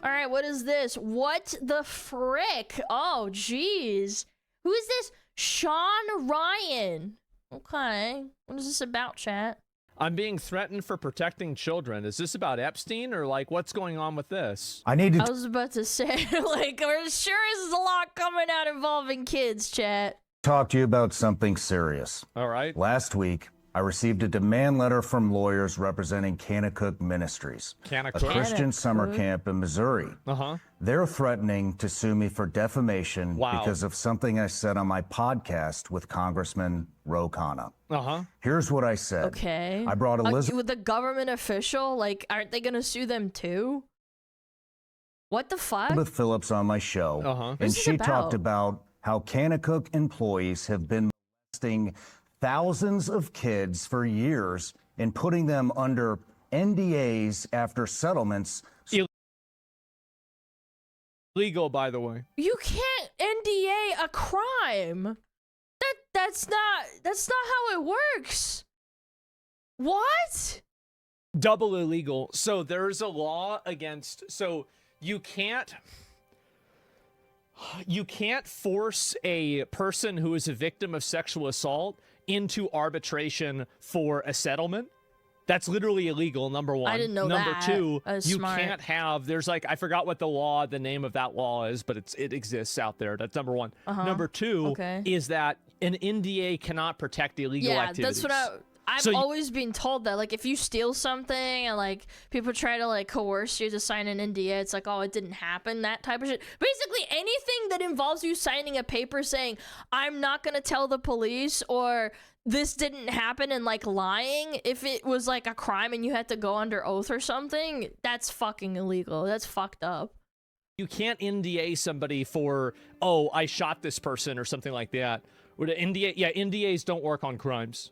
Alright, what is this? What the frick? Oh, jeez. Who is this? Sean Ryan. Okay. What is this about, chat? I'm being threatened for protecting children. Is this about Epstein or like what's going on with this? I was about to say, like, there sure is a lot coming out involving kids, chat. Talk to you about something serious. All right. Last week, I received a demand letter from lawyers representing Kanakuk Ministries, a Christian summer camp in Missouri. They're threatening to sue me for defamation because of something I said on my podcast with Congressman Ro Khanna. Here's what I said. Okay. I brought Elizabeth. With the government official, like, aren't they gonna sue them too? What the fuck? Elizabeth Phillips on my show, and she talked about how Kanakuk employees have been molesting thousands of kids for years and putting them under NDAs after settlements. Illegal, by the way. You can't NDA a crime. That's not how it works. What? Double illegal. So there's a law against, so you can't force a person who is a victim of sexual assault into arbitration for a settlement. That's literally illegal, number one. I didn't know number that. two, you smart. Can't have, there's like, I forgot what the name of that law is, but it exists out there. That's number one. Number two is that an NDA cannot protect illegal activities. That's what I've always been told that, like, if you steal something and, like, people try to, like, coerce you to sign an NDA, it's like, oh, it didn't happen, that type of shit. Basically, anything that involves you signing a paper saying, I'm not gonna tell the police, or this didn't happen, and, like, lying, if it was, like, a crime and you had to go under oath or something, that's fucking illegal. That's fucked up. You can't NDA somebody for, oh, I shot this person or something like that. Would an NDA, NDAs don't work on crimes.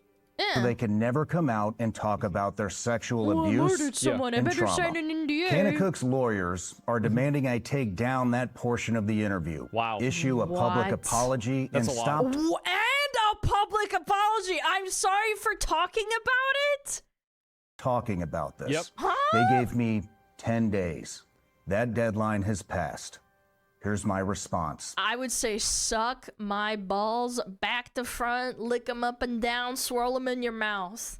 So they can never come out and talk about their sexual abuse I murdered someone. and I better trauma. sign an NDA. Kanakuk's lawyers are demanding I take down that portion of the interview. Issue a public apology and stop. And a public apology. I'm sorry for talking about it. Talking about this. They gave me 10 days. That deadline has passed. Here's my response. I would say suck my balls back to front, lick them up and down, swirl them in your mouth.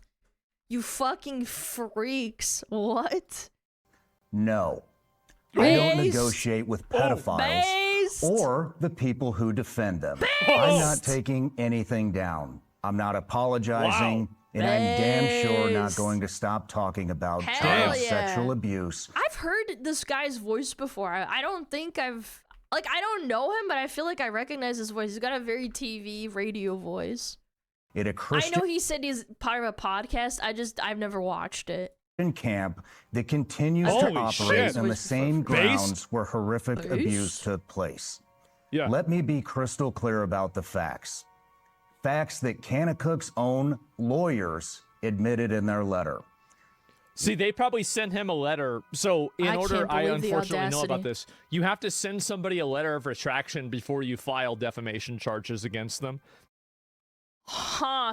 You fucking freaks. What? No. I don't negotiate with pedophiles or the people who defend them. I'm not taking anything down. I'm not apologizing. And I'm damn sure not going to stop talking about child sexual abuse. I've heard this guy's voice before. I don't think like, I don't know him, but I feel like I recognize his voice. He's got a very TV, radio voice. I know he said he's part of a podcast. I've never watched it. Camp that continues to operate on the same grounds where horrific abuse took place. Let me be crystal clear about the facts. Facts that Kanakuk's own lawyers admitted in their letter. See, they probably sent him a letter. So in order, I unfortunately know about this. You have to send somebody a letter of retraction before you file defamation charges against them.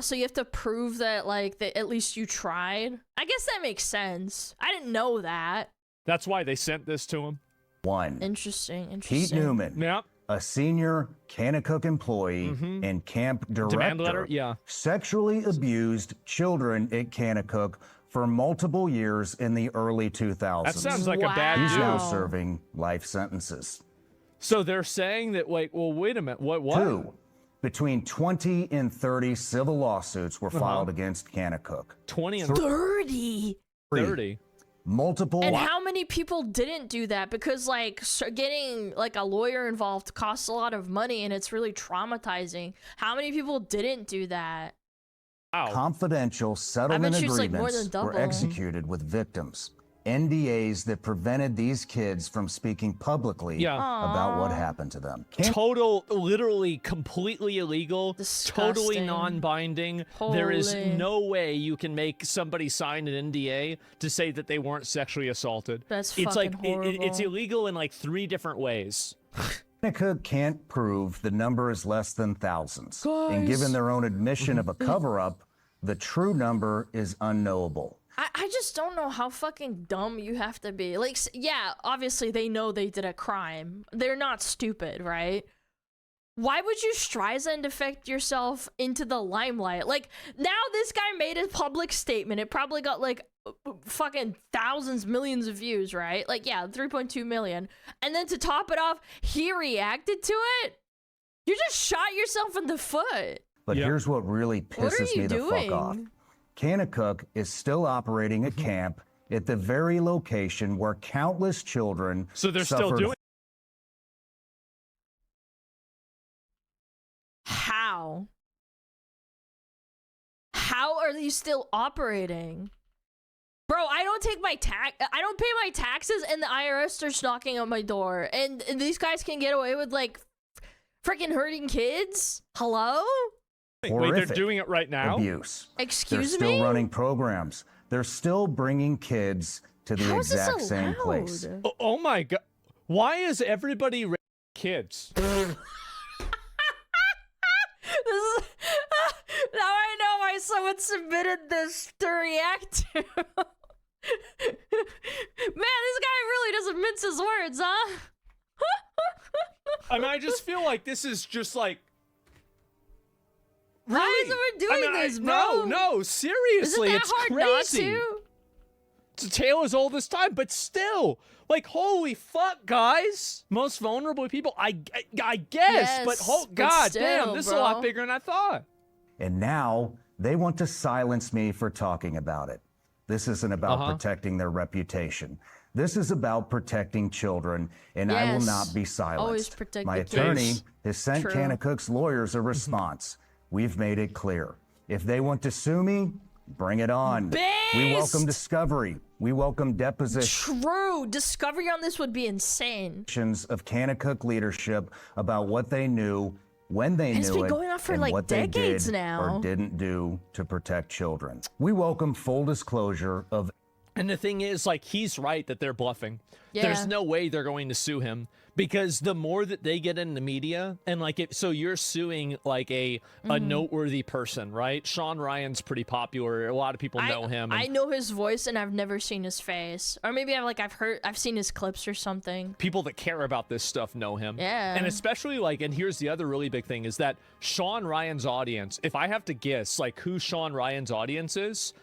So you have to prove that, like, that at least you tried? I guess that makes sense. I didn't know that. That's why they sent this to him. Interesting. Pete Newman, a senior Kanakuk employee and camp director, sexually abused children at Kanakuk for multiple years in the early 2000s. That sounds like a bad dude. He's now serving life sentences. So they're saying that, like, well, wait a minute, what? Between 20 and 30 civil lawsuits were filed against Kanakuk. 20 and 30? 30. Multiple. And how many people didn't do that? Because, like, getting, like, a lawyer involved costs a lot of money, and it's really traumatizing. How many people didn't do that? Confidential settlement agreements were executed with victims. NDAs that prevented these kids from speaking publicly about what happened to them. Total, literally, completely illegal. Disgusting. Totally non-binding. There is no way you can make somebody sign an NDA to say that they weren't sexually assaulted. That's it's fucking like horrible. it's illegal in like 3 different ways. Kanakuk can't prove the number is less than thousands. And given their own admission of a cover-up, the true number is unknowable. I just don't know how fucking dumb you have to be. Like, yeah, obviously they know they did a crime. They're not stupid, right? Why would you Streisand affect yourself into the limelight? Like, now this guy made a public statement. It probably got, like, fucking thousands, millions of views, right? Like, yeah, 3.2 million. And then to top it off, he reacted to it? You just shot yourself in the foot. But here's what really pisses me the fuck off. Kanakuk is still operating a camp at the very location where countless children still doing. How? How are these still operating? Bro, I don't pay my taxes and the IRS starts knocking on my door and these guys can get away with like freaking hurting kids? Hello? Wait, they're doing it right now? Abuse. Excuse me? They're still running programs. They're still bringing kids to the exact same place. Oh my god. Why is everybody kids? Now I know why someone submitted this to react to. Man, this guy really doesn't mince his words, huh? I mean, I just feel like this is just like... Really? How is someone doing this, bro? No, seriously, Isn't that hard crazy. Not to? It's a tale as old as time, but still, like, holy fuck, guys. Most vulnerable people, I guess, yes, but god damn, this is a lot bigger than I thought. And now they want to silence me for talking about it. This isn't about protecting their reputation. This is about protecting children, and I will not be silenced. Always protect My the attorney kids. has sent Kanakuk's lawyers a response. We've made it clear. If they want to sue me, bring it on. We welcome discovery. We welcome deposition. True. Discovery on this would be insane. Of Kanakuk leadership about what they knew, when they knew it, been going on for and like what they decades did now. or didn't do to protect children. We welcome full disclosure of... And the thing is, like, he's right that they're bluffing. Yeah. There's no way they're going to sue him because the more that they get in the media and like so you're suing like a noteworthy person, right? Sean Ryan's pretty popular. A lot of people know him. I know his voice and I've never seen his face. Or maybe I've seen his clips or something. People that care about this stuff know him. Yeah. And especially like, and here's the other really big thing is that Sean Ryan's audience, if I have to guess like who Sean Ryan's audience is,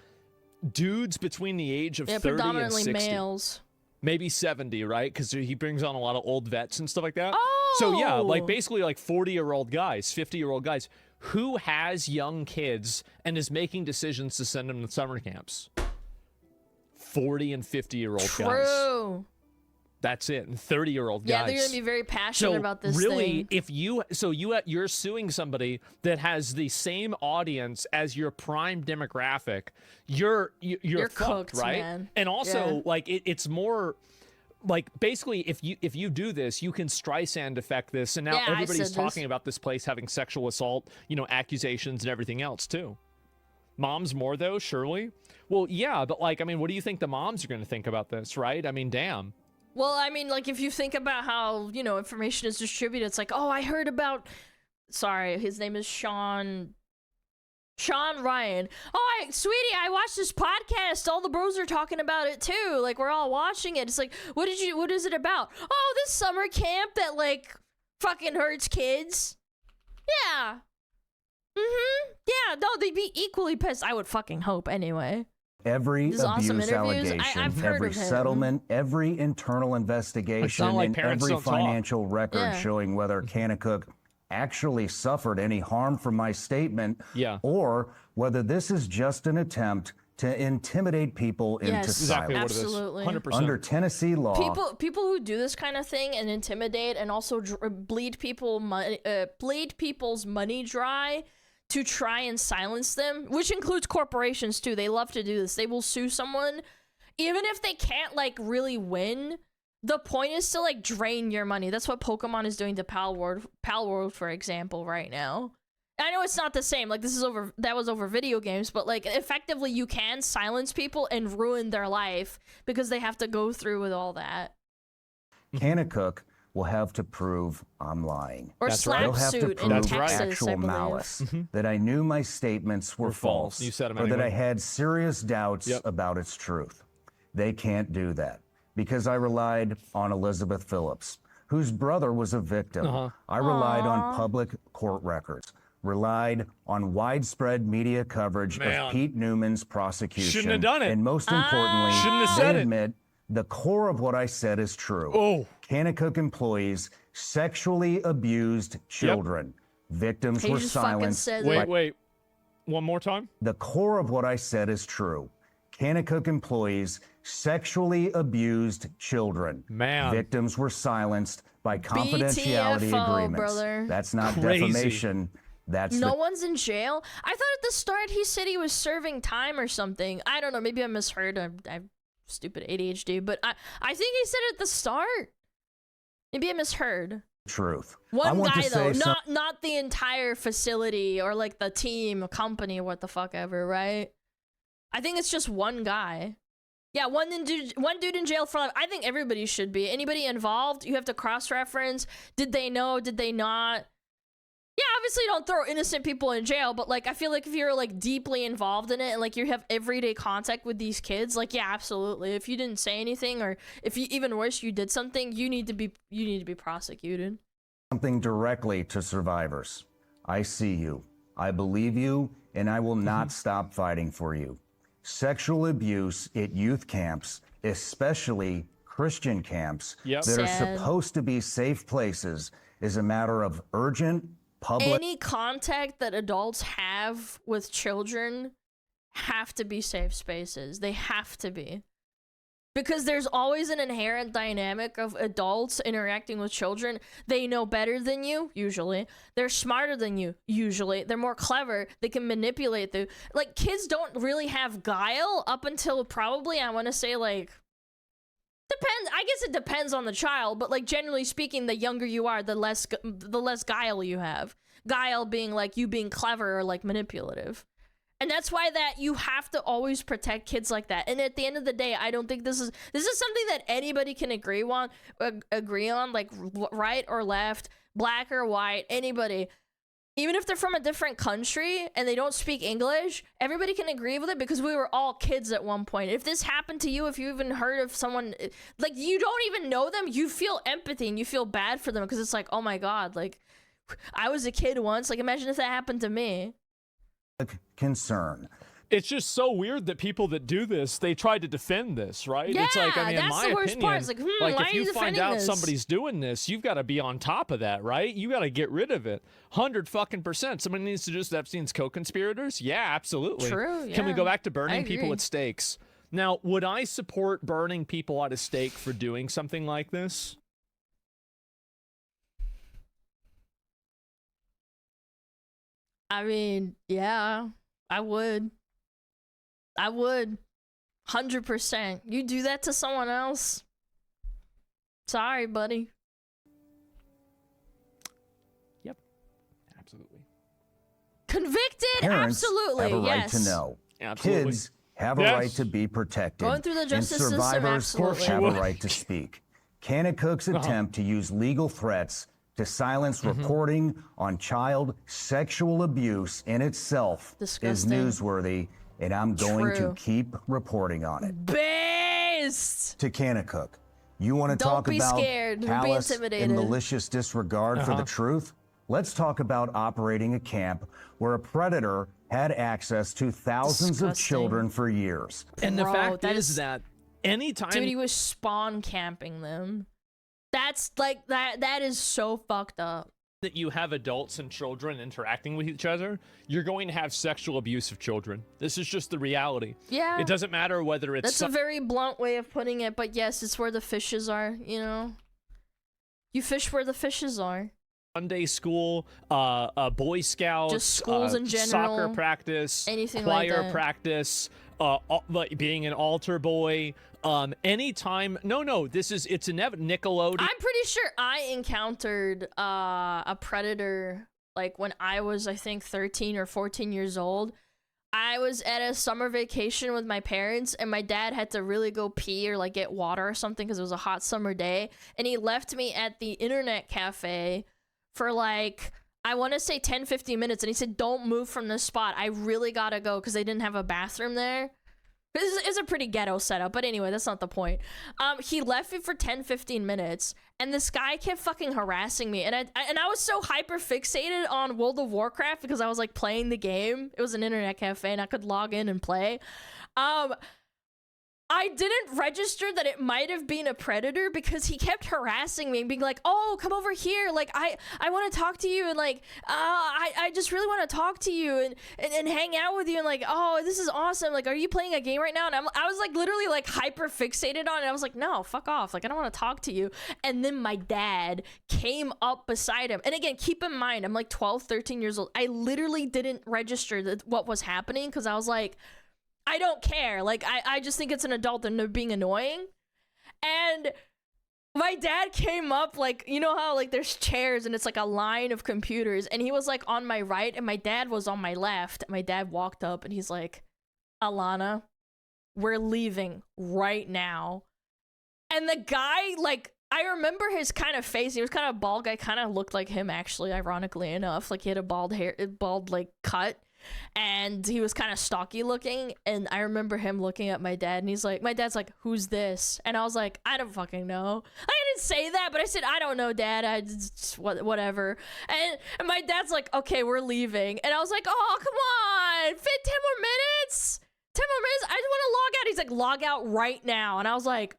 dudes between the age of 30 and 60. Predominantly males. Maybe 70, right? Because he brings on a lot of old vets and stuff like that. Oh! So yeah, like basically like 40-year-old guys, 50-year-old guys who has young kids and is making decisions to send them to summer camps. 40 and 50-year-old guys. True. That's it. And 30-year-old guys. Yeah, they're gonna be very passionate about this really, thing. if you're suing somebody that has the same audience as your prime demographic, you're fucked, cooked, right? Man. And also, like it's more like basically if you do this, you can Streisand affect this, and now everybody's talking about this place having sexual assault, accusations and everything else too. Moms more though, surely. Well, yeah, but like I mean, what do you think the moms are going to think about this, right? I mean, damn. Well, I mean, like, if you think about how, information is distributed, it's like, oh, I heard about... Sorry, his name is Sean Ryan. Oh, sweetie, I watched this podcast. All the bros are talking about it, too. Like, we're all watching it. It's like, what is it about? Oh, this summer camp that, like, fucking hurts kids. Yeah. Yeah, no, they'd be equally pissed. I would fucking hope, anyway. Every abuse allegation, every settlement, every internal investigation, and every financial record showing whether Kanakuk actually suffered any harm from my statement, or whether this is just an attempt to intimidate people into silence. Absolutely. 100%. Under Tennessee law, people who do this kind of thing and intimidate and also bleed people's money dry to try and silence them, which includes corporations too. They love to do this. They will sue someone even if they can't like really win. The point is to like drain your money. That's what Pokemon is doing to Pal World, for example, right now. I know it's not the same. Like that was over video games, but like effectively you can silence people and ruin their life because they have to go through with all that. Kanakuk will have to prove I'm lying. Or They'll have to suit in prove Texas, actual malice, that I knew my statements were false, You said them or anyway. that I had serious doubts about its truth. They can't do that because I relied on Elizabeth Phillips, whose brother was a victim. I relied on public court records, relied on widespread media coverage of Pete Newman's prosecution. Shouldn't have done it. And most importantly, Shouldn't have said they it. admit the core of what I said is true. Kanakuk employees sexually abused children. Victims were silenced. Wait. One more time. The core of what I said is true. Kanakuk employees sexually abused children. Victims were silenced by confidentiality BTFO, agreements. Brother. That's not defamation. That's no one's in jail. I thought at the start he said he was serving time or something. I don't know. Maybe I misheard. I have stupid ADHD, but I think he said it at the start. Maybe I misheard. Truth. One guy though, not the entire facility or like the team, company, what the fuck ever, right? I think it's just one guy. Yeah, one dude in jail for life. I think everybody should be. Anybody involved, you have to cross-reference. Did they know? Did they not? Yeah, obviously don't throw innocent people in jail, but like I feel like if you're like deeply involved in it and like you have everyday contact with these kids, like yeah, absolutely. If you didn't say anything or if you even worse you did something, you need to be prosecuted. Something directly to survivors. I see you. I believe you, and I will not stop fighting for you. Sexual abuse at youth camps, especially Christian camps that are supposed to be safe places, is a matter of urgent public. Any contact that adults have with children have to be safe spaces. They have to be. Because there's always an inherent dynamic of adults interacting with children. They know better than you, usually. They're smarter than you, usually. They're more clever. They can manipulate the... Like, kids don't really have guile up until probably, I want to say, like... Depends. I guess it depends on the child, but, like, generally speaking, the younger you are, the less guile you have. Guile being, like, you being clever or, like, manipulative. And that's why that you have to always protect kids like that. And at the end of the day, I don't think this is something that anybody can agree on, like right or left, black or white, anybody. Even if they're from a different country and they don't speak English, everybody can agree with it because we were all kids at one point. If this happened to you, if you even heard of someone, like you don't even know them, you feel empathy and you feel bad for them because it's like, oh my God, like I was a kid once. Like imagine if that happened to me. Concern. It's just so weird that people that do this, they try to defend this, right? Yeah, it's like, I mean, in my opinion, it's like, if you find out somebody's doing this, you've got to be on top of that, right? You got to get rid of it. 100%. Somebody needs to just Epstein's co-conspirators? Yeah, absolutely. True, yeah. Can we go back to burning people at stakes? Now, would I support burning people at a stake for doing something like this? I mean, yeah, I would. 100%. You do that to someone else. Sorry, buddy. Yep. Absolutely. Convicted? Parents absolutely. have a right yes. to know. Absolutely. Kids have a right to be protected. Going through the justice and survivors system, absolutely. have a right to speak. Kanakuk's attempt to use legal threats to silence reporting on child sexual abuse in itself is newsworthy, and I'm going to keep reporting on it. Based! To Kanakuk, you want to talk about callous and malicious disregard for the truth? Let's talk about operating a camp where a predator had access to thousands of children for years. And the fact is that anytime... Dude, he was spawn camping them. That's like that is so fucked up. That you have adults and children interacting with each other, you're going to have sexual abuse of children. This is just the reality. Yeah. It doesn't matter whether it's... That's a very blunt way of putting it, but yes, it's where the fishes are, you know? You fish where the fishes are. Sunday school, Boy Scouts, just schools in general, soccer practice, anything choir like that. practice, like being an altar boy, anytime. It's inevitable. Nickelodeon. I'm pretty sure I encountered a predator like when I was, I think, 13 or 14 years old. I was at a summer vacation with my parents, and my dad had to really go pee or like get water or something because it was a hot summer day, and he left me at the internet cafe for like, I want to say 10-15 minutes, and he said, don't move from this spot, I really gotta go, because they didn't have a bathroom there. It's a pretty ghetto setup, but anyway, that's not the point. He left me for 10-15 minutes, and this guy kept fucking harassing me, and I was so hyper fixated on World of Warcraft because I was like playing the game. It was an internet cafe, and I could log in and play. I didn't register that it might have been a predator because he kept harassing me and being like, oh, come over here, like I want to talk to you, and like I just really want to talk to you and hang out with you, and like, oh, this is awesome, like, are you playing a game right now? And I was like literally like hyper fixated on it. I was like, no, fuck off, like I don't want to talk to you. And then my dad came up beside him, and again, keep in mind, I'm like 12-13 years old. I literally didn't register what was happening because I was like, I don't care. Like, I just think it's an adult and they're being annoying. And my dad came up, like, you know how, like, there's chairs and it's, like, a line of computers. And he was, like, on my right and my dad was on my left. My dad walked up and he's like, Alana, we're leaving right now. And the guy, like, I remember his kind of face. He was kind of a bald guy. Kind of looked like him, actually, ironically enough. Like, he had a bald, like, cut. And he was kind of stocky looking, and I remember him looking at my dad, and he's like, my dad's like, who's this? And I was like, I don't fucking know. I didn't say that, but I said, I don't know, Dad, I just, whatever. And my dad's like, okay, we're leaving. And I was like, oh, come on, fit 10 more minutes? 10 more minutes? I just want to log out. He's like, log out right now. And I was like,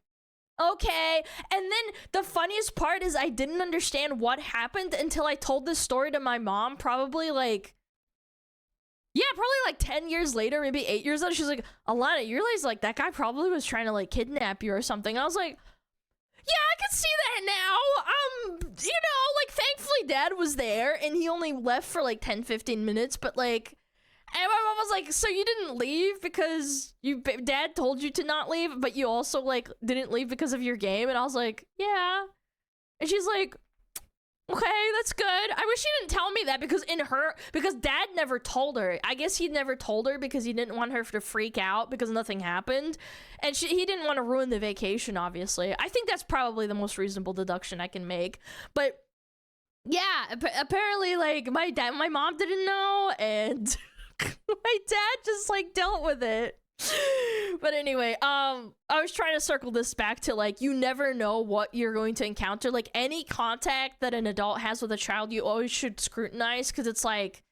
okay. And then the funniest part is I didn't understand what happened until I told this story to my mom, probably like, yeah, probably like 10 years later, maybe 8 years later. She's like, Alana, you realize like that guy probably was trying to like kidnap you or something. I was like, yeah, I can see that now. You know, like thankfully dad was there and he only left for like 10-15 minutes, but like, and my mom was like, so you didn't leave because dad told you to not leave, but you also like didn't leave because of your game? And I was like, yeah. And she's like, okay, that's good. I wish she didn't tell me that because dad never told her. I guess he never told her because he didn't want her to freak out because nothing happened. And he didn't want to ruin the vacation, obviously. I think that's probably the most reasonable deduction I can make. But yeah, apparently like my mom didn't know, and my dad just like dealt with it. But anyway, I was trying to circle this back to like, you never know what you're going to encounter. Like any contact that an adult has with a child, you always should scrutinize, because it's like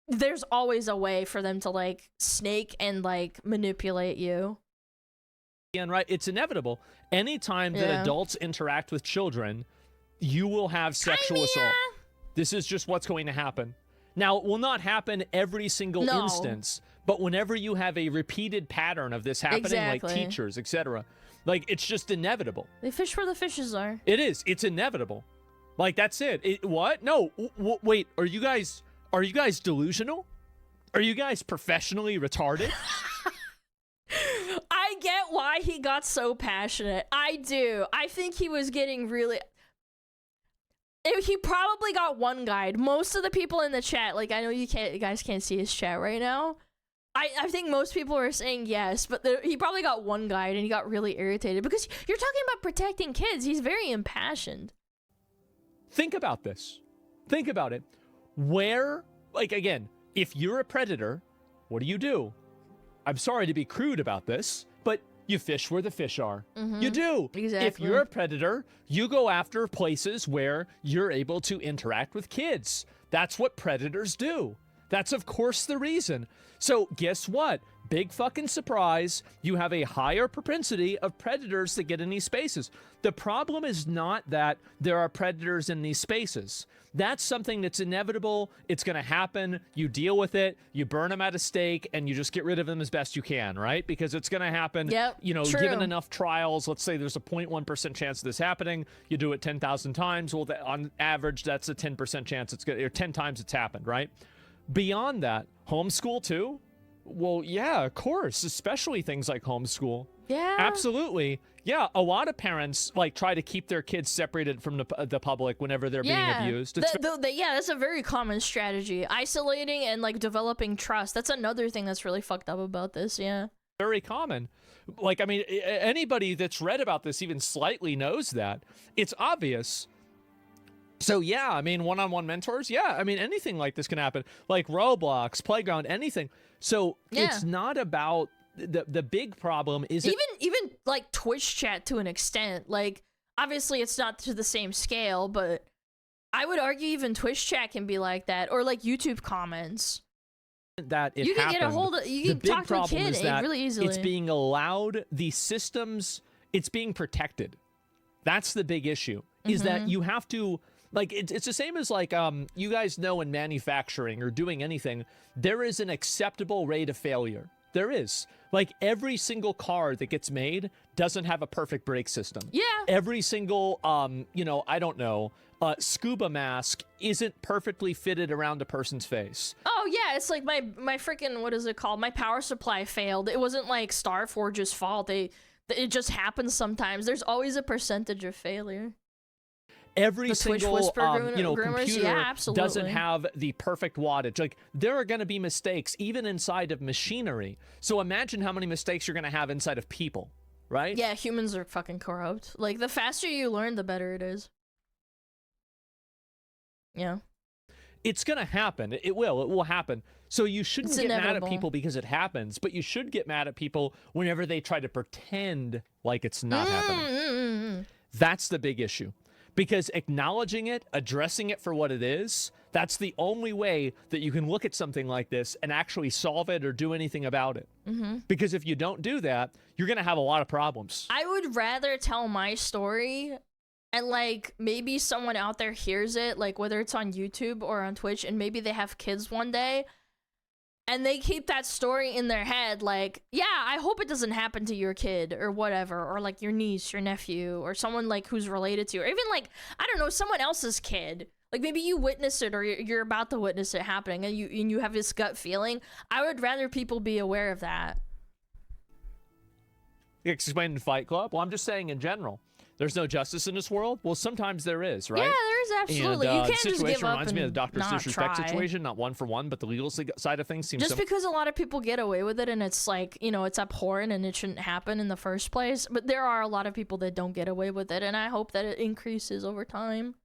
there's always a way for them to like snake and like manipulate you. And right, it's inevitable. Anytime that adults interact with children, you will have sexual assault. This is just what's going to happen. Now, it will not happen every single instance, but whenever you have a repeated pattern of this happening, like teachers, etc., like, it's just inevitable. They fish where the fishes are. It is. It's inevitable. Like, that's it. What? No. Wait, are you guys delusional? Are you guys professionally retarded? I get why he got so passionate. I do. I think he was getting really... He probably got one guide. Most of the people in the chat, like, I know you guys can't see his chat right now. I think most people are saying yes, but he probably got one guide and he got really irritated because you're talking about protecting kids. He's very impassioned. Think about this. Think about it. Where, like, again, if you're a predator, what do? I'm sorry to be crude about this, but you fish where the fish are. You do. Exactly. If you're a predator, you go after places where you're able to interact with kids. That's what predators do. That's, of course, the reason. So guess what? Big fucking surprise. You have a higher propensity of predators to get in these spaces. The problem is not that there are predators in these spaces. That's something that's inevitable. It's going to happen. You deal with it. You burn them at a stake, and you just get rid of them as best you can, right? Because it's going to happen. Yep, you know, given enough trials, let's say there's a 0.1% chance of this happening. You do it 10,000 times. Well, on average, that's a 10% chance it's going to, or 10 times it's happened, right? Beyond that, homeschool too. Well, yeah, of course, especially things like homeschool. Yeah. Absolutely. Yeah, a lot of parents like try to keep their kids separated from the public whenever they're being abused. Yeah, that's a very common strategy. Isolating and like developing trust. That's another thing that's really fucked up about this. Yeah. Very common. Like, I mean, anybody that's read about this even slightly knows that. It's obvious. So yeah, I mean, one-on-one mentors, yeah, I mean, anything like this can happen. Like Roblox, Playground, anything. So it's not about the big problem is even like Twitch chat to an extent. Like, obviously it's not to the same scale, but I would argue even Twitch chat can be like that, or like YouTube comments. That you can get a hold of, you can talk to a kid really easily. It's being allowed, the systems, it's being protected. That's the big issue, is that you have to, like, it's the same as like, you guys know in manufacturing or doing anything, there is an acceptable rate of failure. There is. Like, every single car that gets made doesn't have a perfect brake system. Yeah. Every single, you know, I don't know, scuba mask isn't perfectly fitted around a person's face. Oh yeah, it's like my freaking, what is it called? My power supply failed. It wasn't like Starforge's fault. It just happens sometimes. There's always a percentage of failure. Every single you know, computer doesn't have the perfect wattage. Like, there are going to be mistakes even inside of machinery. So imagine how many mistakes you're going to have inside of people, right? Yeah, humans are fucking corrupt. Like, the faster you learn, the better it is. Yeah. It's going to happen. It will happen. So you shouldn't get mad at people because it happens, but you should get mad at people whenever they try to pretend like it's not happening. That's the big issue. Because acknowledging it, addressing it for what it is, that's the only way that you can look at something like this and actually solve it or do anything about it. Because if you don't do that, you're going to have a lot of problems. I would rather tell my story and, like, maybe someone out there hears it, like, whether it's on YouTube or on Twitch, and maybe they have kids one day, and they keep that story in their head, like, yeah, I hope it doesn't happen to your kid, or whatever, or, like, your niece, your nephew, or someone, like, who's related to you, or even, like, I don't know, someone else's kid. Like, maybe you witness it, or you're about to witness it happening, and you have this gut feeling. I would rather people be aware of that. Explain in Fight Club? Well, I'm just saying in general. There's no justice in this world? Well, sometimes there is, right? Yeah, there is absolutely. And, you can't the situation just give up reminds me of the doctor's disrespect try. situation, not one for one, but the legal side of things seems just because a lot of people get away with it and it's like, you know, it's abhorrent and it shouldn't happen in the first place. But there are a lot of people that don't get away with it, and I hope that it increases over time.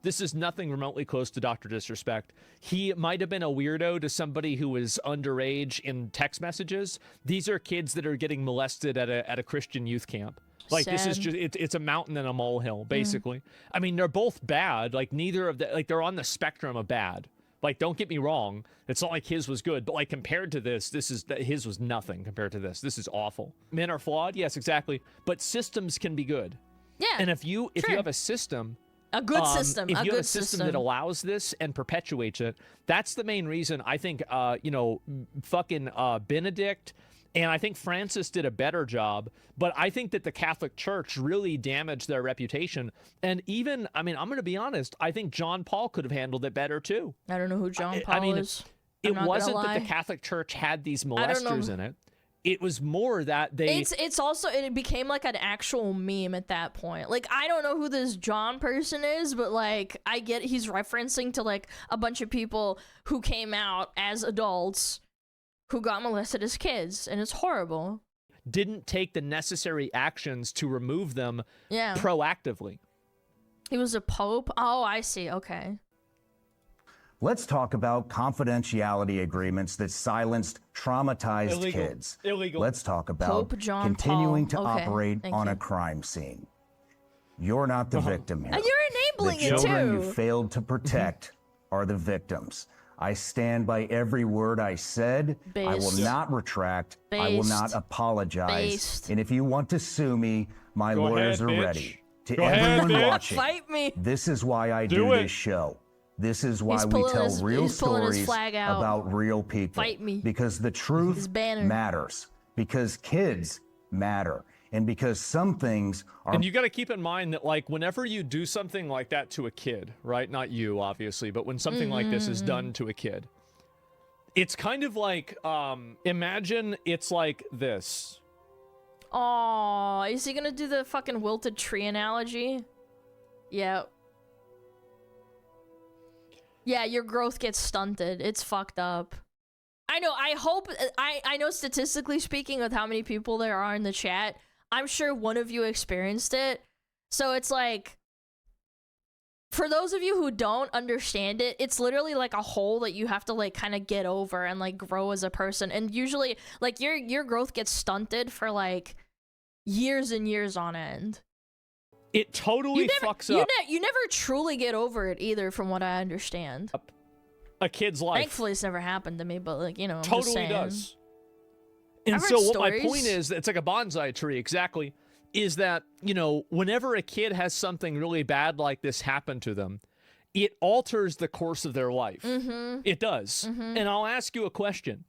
This is nothing remotely close to Dr. Disrespect. He might have been a weirdo to somebody who was underage in text messages. These are kids that are getting molested at a Christian youth camp. Like, Sad. This is just, it's a mountain and a molehill, basically. I mean, they're both bad. Like, neither of them, like, they're on the spectrum of bad. Like, don't get me wrong. It's not like his was good, but like, compared to this, his was nothing compared to this. This is awful. Men are flawed. Yes, exactly. But systems can be good. Yeah. And if you have a system, a good system, if you have a system that allows this and perpetuates it, that's the main reason I think, you know, fucking Benedict, and I think Francis did a better job, but I think that the Catholic Church really damaged their reputation. And even, I mean, I'm going to be honest, I think John Paul could have handled it better too. I don't know who John Paul is. It wasn't that the Catholic Church had these molesters in it. It was more that they... It's also, it became like an actual meme at that point. Like, I don't know who this John person is, but like, I get he's referencing to like a bunch of people who came out as adults who got molested as kids, and it's horrible. Didn't take the necessary actions to remove them proactively. He was a pope? Oh, I see. Okay. Let's talk about confidentiality agreements that silenced traumatized kids. Illegal. Let's talk about continuing to operate on a crime scene. You're not the victim here. You're enabling it too. The children you failed to protect are the victims. I stand by every word I said. I will not retract. I will not apologize. And if you want to sue me, my lawyers are ready. To everyone watching, fight me. This is why I do this show. This is why we tell real stories about real people. Fight me. Because the truth matters. Because kids matter. And because some things are... And you got to keep in mind that, like, whenever you do something like that to a kid, right? Not you, obviously, but when something like this is done to a kid, It's kind of like, imagine it's like this. Oh, is he gonna do the fucking wilted tree analogy? Yeah. Yeah, your growth gets stunted. It's fucked up. I know, I hope, I know statistically speaking with how many people there are in the chat, I'm sure one of you experienced it. So it's like, for those of you who don't understand it, it's literally like a hole that you have to like kind of get over and like grow as a person. And usually like your growth gets stunted for like years and years on end. It totally fucks up. You never truly get over it either, from what I understand. A kid's life. Thankfully, it's never happened to me, but like, you know, I'm totally just saying. does. And so what my point is, it's like a bonsai tree, exactly, is that, you know, whenever a kid has something really bad like this happen to them, it alters the course of their life. Mm-hmm. It does. Mm-hmm. And I'll ask you a question.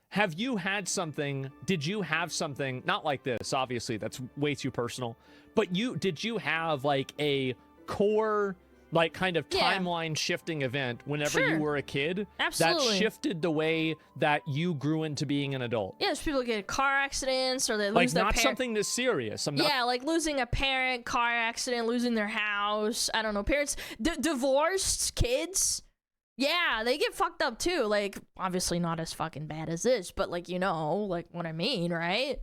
Have you had something, did you have something, not like this, obviously, that's way too personal, but did you have like a core, like kind of timeline shifting event whenever you were a kid? Absolutely. That shifted the way that you grew into being an adult? Yes, people get car accidents or they lose like their not something this serious. Yeah, like losing a parent, car accident, losing their house. I don't know, parents, divorced kids. Yeah, they get fucked up too. Like, obviously not as fucking bad as this, but like, you know, like what I mean, right?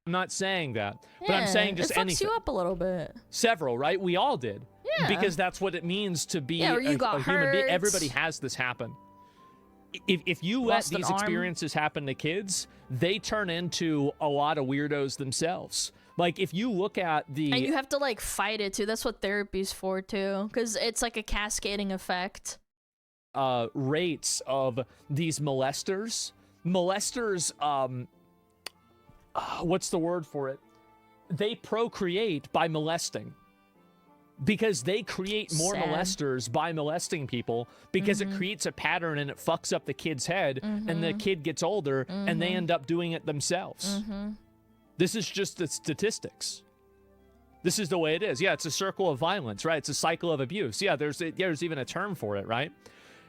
I'm not saying that, but I'm saying just anything. It fucks you up a little bit. Several, right? We all did. Yeah. Because that's what it means to be or you a got human being. hurt. Everybody has this happen. If you let these experiences happen to kids, they turn into a lot of weirdos themselves. Like, if you look at the... And you have to, like, fight it, too. That's what therapy's for, too. Because it's, like, a cascading effect. Rates of these molesters. What's the word for it? They procreate by molesting. Because they create more molesters by molesting people, because it creates a pattern and it fucks up the kid's head, and the kid gets older and they end up doing it themselves. This is just the statistics. This is the way it is. Yeah, it's a circle of violence, right? It's a cycle of abuse. Yeah, there's even a term for it, right?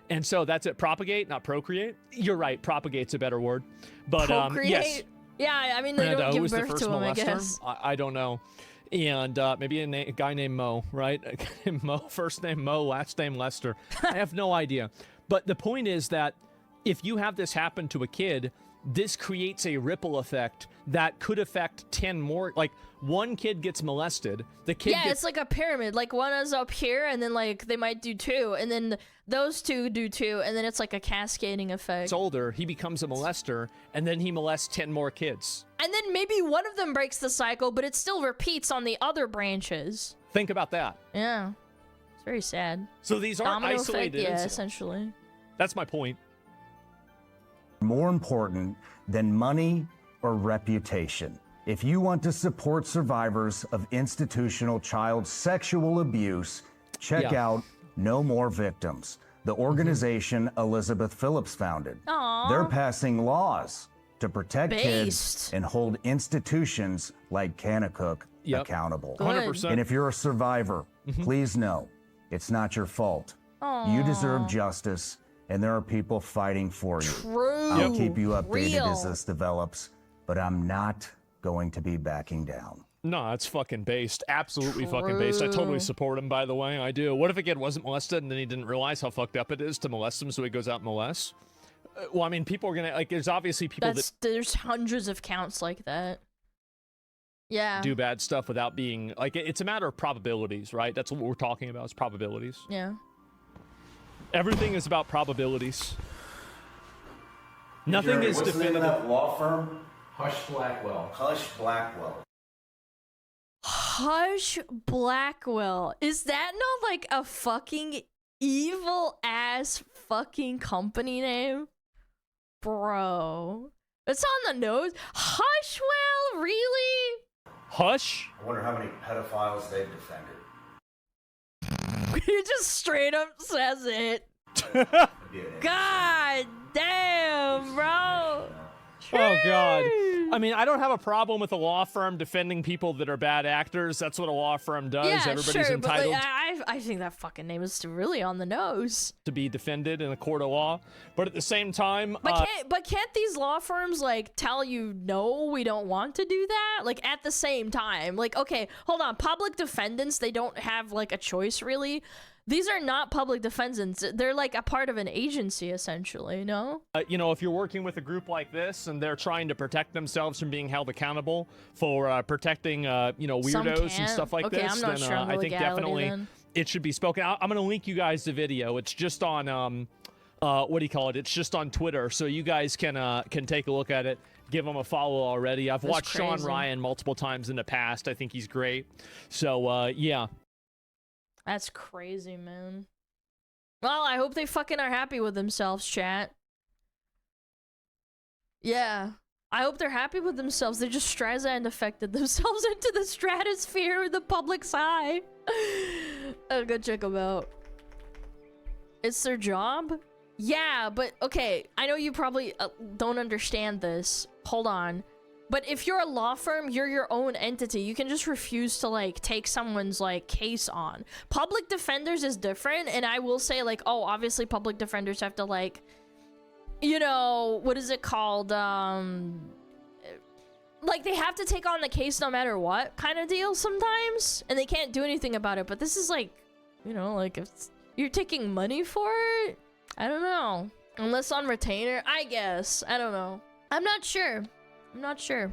And so that's it. Propagate, not procreate. You're right. Propagate's a better word. But yes. Yeah, I mean, they don't give birth to him, I guess. I don't know. And maybe a guy named Mo, right? Mo, first name Mo, last name Lester. I have no idea. But the point is that if you have this happen to a kid, this creates a ripple effect that could affect 10 more. Like, one kid gets molested, the kid gets... it's like a pyramid. Like, one is up here, and then, like, they might do 2, and then those 2 do 2, and then it's like a cascading effect. It's older, he becomes a molester, and then he molests 10 more kids. And then maybe one of them breaks the cycle, but it still repeats on the other branches. Think about that. Yeah. It's very sad. So these aren't isolated effect, incidents. Essentially. That's my point. More important than money or reputation. If you want to support survivors of institutional child sexual abuse, check out No More Victims, the organization Elizabeth Phillips founded. Aww. They're passing laws to protect kids and hold institutions like Kanakuk accountable. 100%. And if you're a survivor, please know it's not your fault. Aww. You deserve justice, and there are people fighting for you. True. I'll keep you updated as this develops, but I'm not going to be backing down. No, it's fucking based. Absolutely fucking based. I totally support him, by the way. I do. What if a kid wasn't molested and then he didn't realize how fucked up it is to molest him, so he goes out and molests? Well, I mean, people are gonna, like, there's obviously people there's hundreds of counts like that. Yeah. Do bad stuff without being, like, it's a matter of probabilities, right? That's what we're talking about, is probabilities. Yeah. Everything is about probabilities. Nothing is definitive. What's the name of that law firm? Hush Blackwell. Hush Blackwell. Hush Blackwell. Is that not like a fucking evil ass fucking company name? Bro. It's on the nose. Hushwell, really? Hush? I wonder how many pedophiles they've defended. He just straight up says it. God damn, bro. Oh, God. I mean, I don't have a problem with a law firm defending people that are bad actors. That's what a law firm does. Yeah, Everybody's sure, entitled. But like, I think that fucking name is really on the nose. To be defended in a court of law, but at the same time, but can't these law firms like tell you no, we don't want to do that? Like at the same time, like okay, hold on, public defendants, they don't have like a choice really. These are not public defendants. They're like a part of an agency, essentially, no? You know, if you're working with a group like this and they're trying to protect themselves from being held accountable for protecting, you know, weirdos and stuff like this, then I think definitely it should be spoken. I'm going to link you guys the video. It's just on, what do you call it? It's just on Twitter, so you guys can take a look at it. Give him a follow already. I've watched Sean Ryan multiple times in the past. I think he's great. So, yeah. That's crazy, man. Well, I hope they fucking are happy with themselves, chat. Yeah. I hope they're happy with themselves. They just Streisand affected themselves into the stratosphere of the public's eye. I'll go check them out. It's their job? Yeah, but okay. I know you probably don't understand this. Hold on. But if you're a law firm, you're your own entity. You can just refuse to, like, take someone's, like, case on. Public defenders is different, and I will say, like, oh, obviously public defenders have to, like, you know, what is it called? Like, they have to take on the case no matter what kind of deal sometimes, and they can't do anything about it. But this is, like, you know, like, if you're taking money for it, I don't know. Unless on retainer, I guess. I don't know. I'm not sure. I'm not sure.